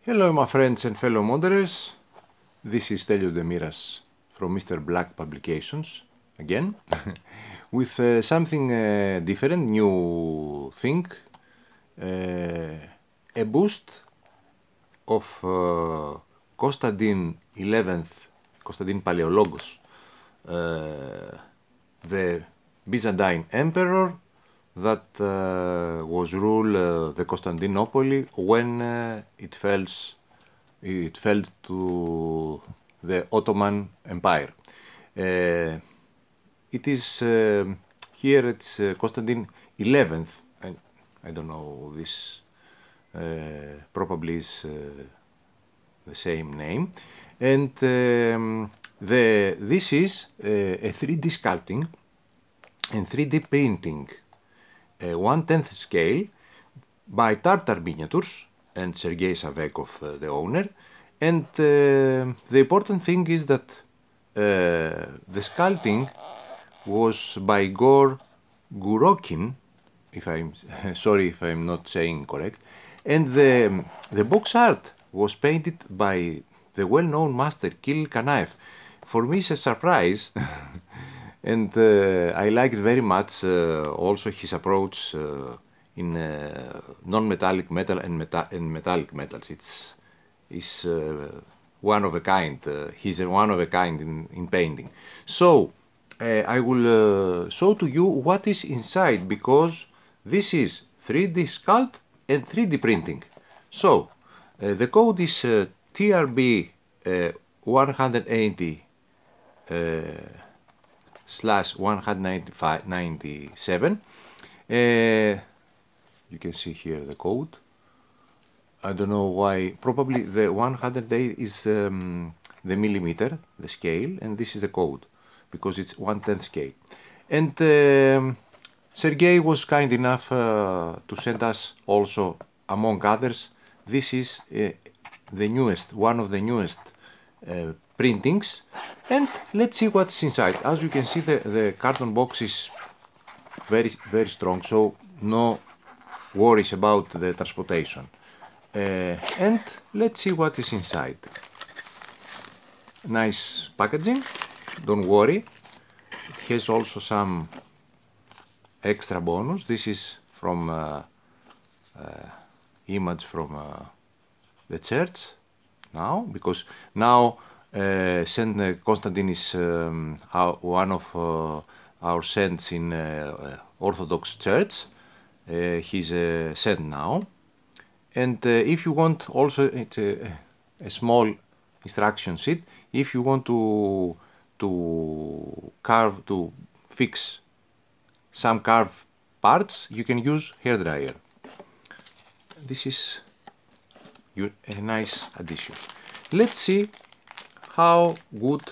Hello my friends and fellow modelers, this is Stelios Demiras from Mr. Black Publications again with something different, new thing, a boost of Constantine 11th, Constantine Paleologos, the Byzantine emperor that was ruled the Constantinople when it fell to the Ottoman Empire. It is here it's Constantine 11th. I don't know this. Probably is the same name, and this is a 3D sculpting and 3D printing. 1/10 scale by Tartar Miniatures and Sergei Savekov, the owner. And the important thing is that the sculpting was by Igor Gurokin, if I'm sorry if I'm not saying correct, and the box art was painted by the well-known master Kirill Kanaev. For me it's a surprise. And I liked very much also his approach in non-metallic metal and metallic metals. It's one of a kind. He's a one of a kind in painting. So I will show to you what is inside, because this is 3D sculpt and 3D printing. So the code is TRB 180 /197. You can see here the code. I don't know why. Probably the 108 is the millimeter, the scale, and this is the code because it's 1/10 scale. And Sergei was kind enough to send us also, among others, this is the newest, one of the newest printings, and let's see what's inside. As you can see, the carton box is very strong, so no worries about the transportation. And let's see what is inside. Nice packaging, don't worry. It has also some extra bonus. This is from image from the church now, because now Saint Constantine is one of our saints in Orthodox Church. He's a saint now. And if you want, also it's a small instruction sheet. If you want to fix some carved parts, you can use hairdryer. This is a nice addition. Let's see how good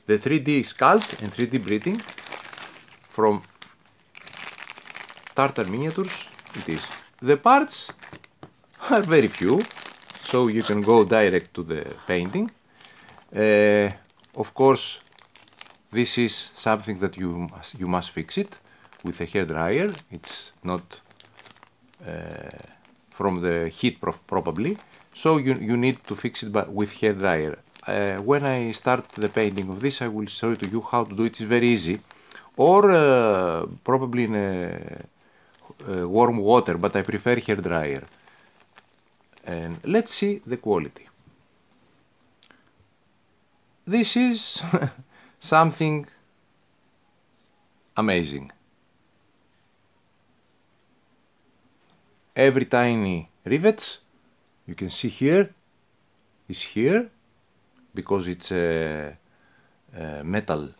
the 3D sculpt and 3D printing from Tartar Miniatures it is. The parts are very few, so you can go direct to the painting. Of course, this is something that you must fix it with a hairdryer. It's not from the heat probably, so you need to fix it with hairdryer. When I start the painting of this, I will show to you how to do it. It's very easy, or probably in warm water, but I prefer hairdryer. And let's see the quality. This is something amazing. Every tiny rivets you can see here is here, because it's a metal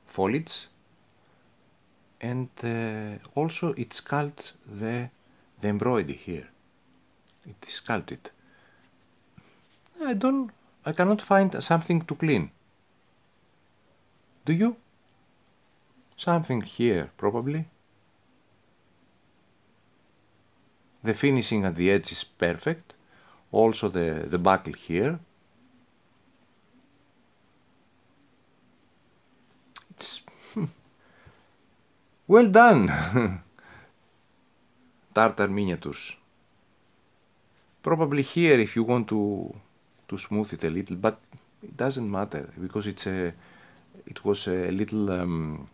foliage, and also it sculpts the embroidery here. It is sculpted. I cannot find something to clean. Do you? Something here probably. The finishing at the edge is perfect. Also the buckle here. It's well done. Tartar Miniatures. Probably here if you want to smooth it a little, but it doesn't matter because it was a little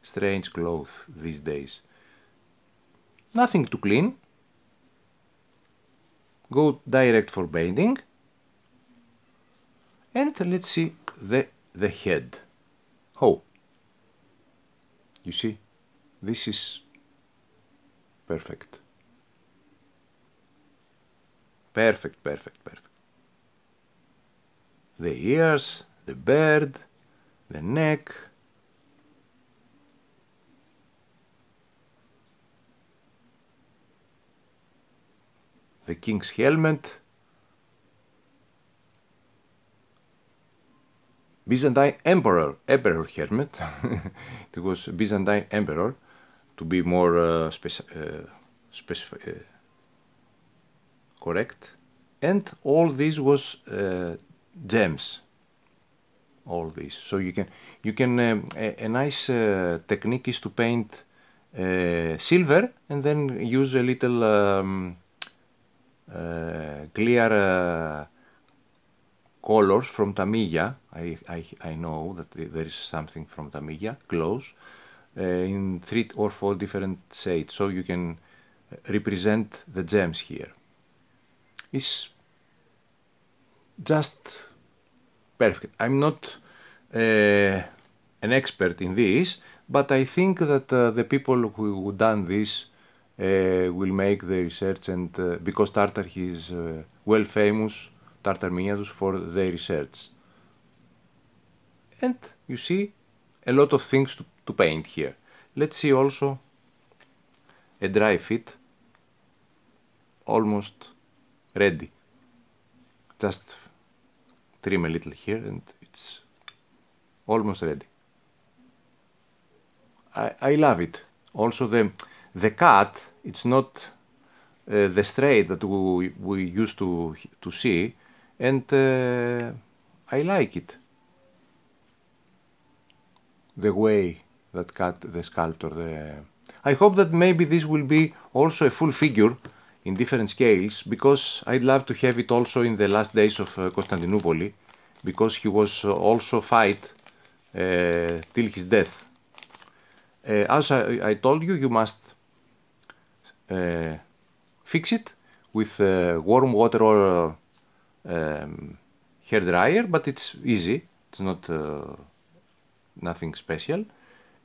strange cloth these days. Nothing to clean. Go direct for painting. And let's see the head. Oh, you see, this is perfect. Perfect, perfect, perfect. The ears, the bird, the neck. The king's helmet. Byzantine emperor helmet. It was Byzantine emperor, to be more correct. And all this was gems. All this. So you can a nice technique is to paint silver and then use a little clear colors from Tamiya. I know that there is something from Tamiya, close, in 3 or 4 different shades, so you can represent the gems here. It's just perfect. I'm not an expert in this, but I think that the people who done this will make the research, and because Tartar is well famous, Tartar miniatures, for their research. And you see a lot of things to paint here. Let's see also a dry fit, almost ready. Just trim a little here and it's almost ready. I love it. Also the cut, it's not the straight that we used to see, and I like it. The way that cut the sculptor. I hope that maybe this will be also a full figure in different scales, because I'd love to have it also in the last days of Constantinople, because he was also fight till his death. As I told you, you must fix it with warm water or hair dryer, but it's easy. It's not nothing special.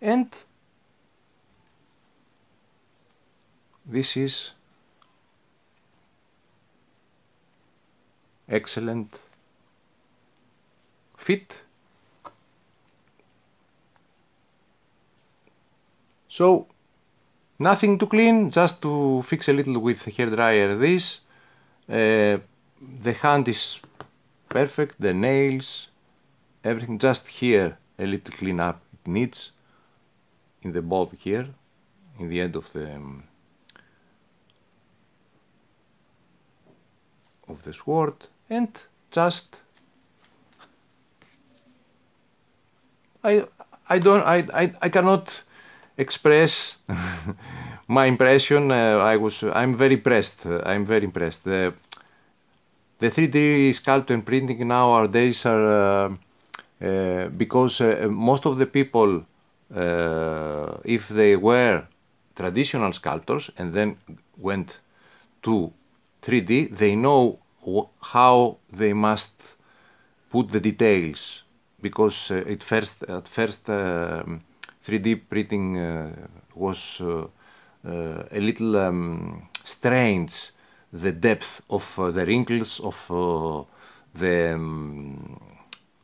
And this is excellent fit. So nothing to clean, just to fix a little with hair dryer this. The hand is perfect, the nails, everything. Just here a little clean up it needs, in the bob here, in the end of the sword, and just I cannot express my impression. I'm very impressed. I'm very impressed. The 3D sculpture and printing nowadays are because most of the people, if they were traditional sculptors and then went to 3D, they know how they must put the details, because at first 3D printing was a little strange, the depth of the wrinkles of the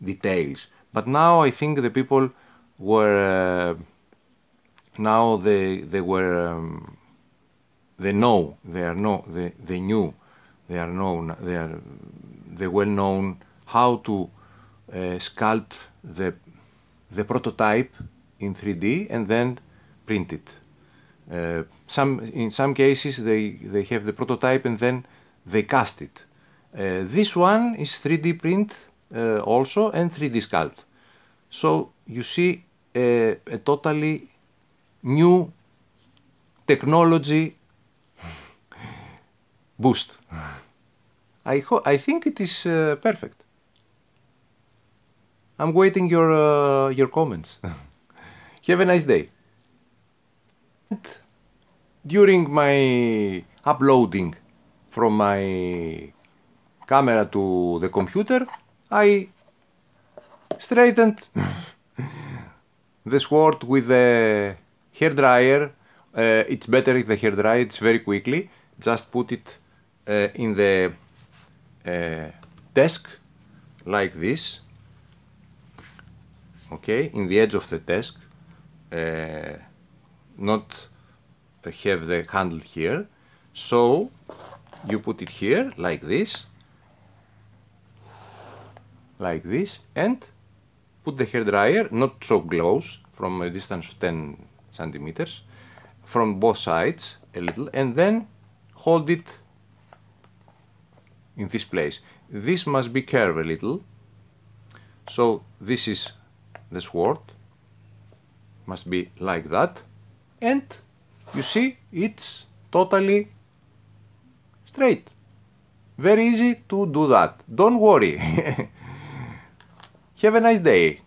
details. But now I think the people were now they know, they knew, they are known, they well known how to sculpt the prototype in 3D and then print it. In some cases they have the prototype and then they cast it. This one is 3D print also, and 3D sculpt. So you see a totally new technology boost. I think it is perfect. I'm waiting your comments. Have a nice day. And during my uploading from my camera to the computer, I straightened the sword with the hairdryer. It's better if the hairdryer, it's very quickly. Just put it in the desk like this. Okay, in the edge of the desk, not have the handle here. So you put it here like this, and put the hairdryer not so close, from a distance of 10 centimeters, from both sides a little, and then hold it in this place. This must be curved a little. So this is the sword, must be like that, and you see it's totally straight. Very easy to do that. Don't worry. Have a nice day.